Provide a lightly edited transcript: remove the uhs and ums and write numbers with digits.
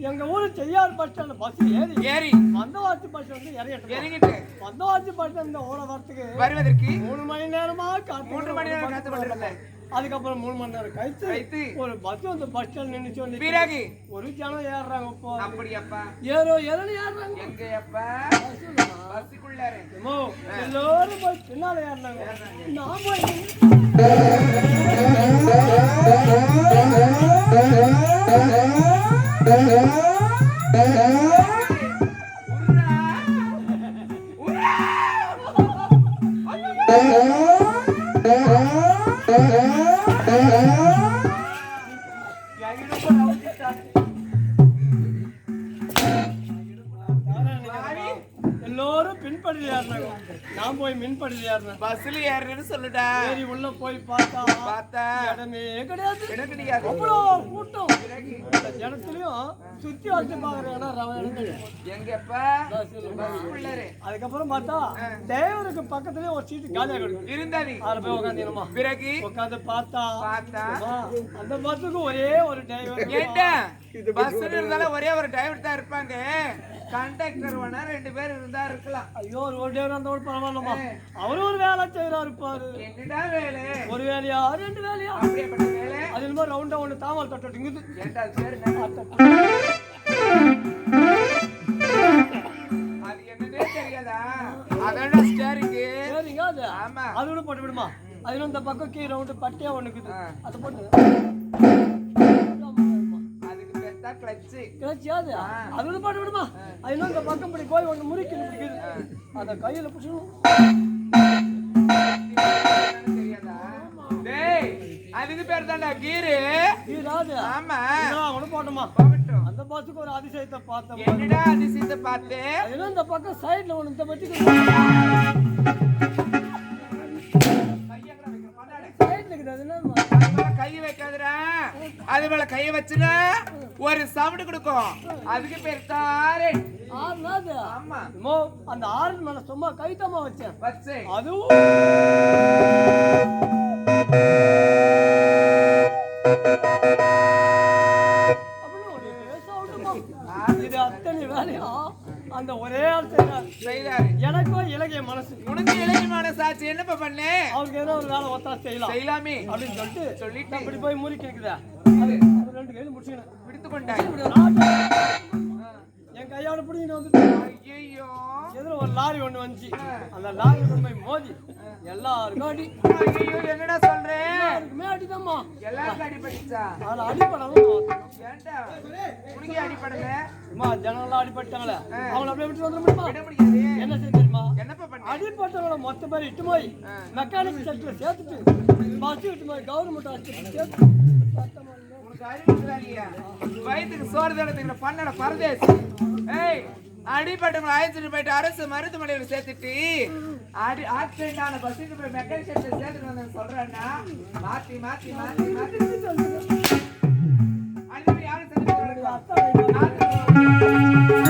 எங்க ஊரு செய்யார் bus stand bus ஏறி மந்தவாசி பஸ் வந்து இறங்கிட்டு மந்தவாசி பஸ் ஸ்டாண்ட் ஓட வருவதற்கு 3 மணி நேரமா 3 மணி நேரம் காத்து. அதுக்கப்புறம் 3 மணி நேரம் கழிச்சு ஒரு பஸ் வந்து பஸ் ஸ்டாண்ட் நின்னுச்சு. பிறகு ஒரு ஜனம் ஏறுறாங்க. இப்போ அப்படியப்பா ஏறுறாங்க. எங்க அப்பா பஸ்க்குள்ளார எல்லாரும் போய் பின்னால ஏறுறாங்க. நான் போய் எல்லோரும் பின்படியில் ஏறினாங்க. நான் போய் மின்படியில் ஏறினேன். பஸ்ல ஏறேன்னு சொல்லுடா. சரி உள்ள போய் பார்த்தா இடமே கிடையாது. அவ்வளோ கூட்டம். இடத்துலயும் சுத்தி வச்சு பாக்குறேன். எங்கப்பா அதுக்கப்புறம் பார்த்தா தேவருக்கு பக்கத்துலயே ஒரு சீட்டு காலியாக இருந்தாரு. அதுல போய் உட்காந்துமா. பிறகு உட்காந்து பார்த்தா அந்த பஸ்ஸுக்கு ஒரே ஒரு டிரைவர். பஸ்ல இருந்தாலும் ஒரே ஒரு டிரைவர் தான் இருப்பாங்க. கண்டக்டர் வேணா 2 பேர் இருந்தா இருக்கலாம். ஐயோ ஒரு டிரைவர் அந்த ஒரு பரவாயில்லமா. அவரு ஒரு வேலை செய்யறா இருப்பாரு. என்னடா வேலை? ஒரு வேலையா 2 வேலையா? அப்படியேப்பட்ட வேலை. அது என்னமோ ரவுண்டா ஒண்ணு தாமல் தொட்டிங்குது. ஏண்டா சரி அது என்னன்னே தெரியாதா? அதோட ஸ்டேரிங் அது. ஆமா அதோட போட்டு விடுமா. அதுல இந்த பக்கம் கீ ரவுண்ட் பட்டியா ஒண்ணுக்குது. அத போட்டு அது பாட்டு விடுமா. அது இந்த பக்கம் படி போய் ஒண்ணு முறிக்கு அத கையில பிடிச்சணும். அதுக்கு பேர் தான்டா கீரு. ஆமா ஒண்ணு போட்டோமா. அந்த பாத்துக்கு ஒரு அதிசயத்தை பார்த்தேன். என்னடா அதிசயத்தை பார்த்தேன்? இந்த பக்கம் சைட்ல ஒண்ணு இந்த பட்டி கைய வச்சுனா ஒரு சவுண்ட் கொடுக்கும். அதுக்கு பேர் தாரே. ஆறுனாது. ஆமா. அந்த ஆறு மேல சும்மா கைத்தமா வச்சேன். அதுவும் இது அத்தனை வேலையும் அந்த ஒரே ஆள் செய்யறாரு. எனக்கும் இலகிய மனசு. உனக்கு இலகிய மனசு ஆச்சு, என்னப்பா பண்ண? அவருக்கு ஏதோ ஒரு வேலை ஒத்தா செய்யலாமே அப்படின்னு சொல்லிட்டு அப்படி போய் முறி கேக்குதா ரெண்டு கையில முடிச்சுக்கணும். பிடித்து கொண்டாய். என் கையோட பிடிக்கிட்டு வந்து ஐயோ எதிர ஒரு லாரி ஒண்ணு வந்துச்சு. அந்த லாரி கொண்டு போய் மோதி எல்லாருக்கும் அடி. ஐயோ என்னடா சொல்றேன்? அடிதாம்மா. எல்லாருக்கும் அடிபட்டுச்சா? அதுல அடிப்படணும். ஏன்டா உனக்கு அடிபடல? அம்மா ஜனங்களாம் அடிபட்டாங்களே, அவங்கள அப்படியே விட்டு வந்துட முடியுமா? விட முடியாது. என்ன செய்ய தெரியுமா? என்னப்பா பண்ண? அடிபட்டவங்கள மொத்த பேர் இட்டு போய் மெக்கானிக் செக்டர்ல சேர்த்துட்டு பஸ் இட்டு போய் கவர்மெண்ட் ஹாஸ்பிட்டல் சேர்த்து உனக்கு அறிவு இல்லையா? வயிற்றுக்கு சோறு தடத்துக்கு பண்ணட பரதேசி. ஏய் அடிபட்டவங்க அழைச்சிட்டு போயிட்டு அரசு மருத்துவமனையில் சேர்த்துட்டு ஆக்சிடென்ட் ஆன பஸ்ஸுக்கு போய் மெக்கானிக் செக்டர் சேர்த்துட்டு வந்து சொல்றேன்னா மாத்தி மாத்தி மாத்தி மாத்தி அது யாரும்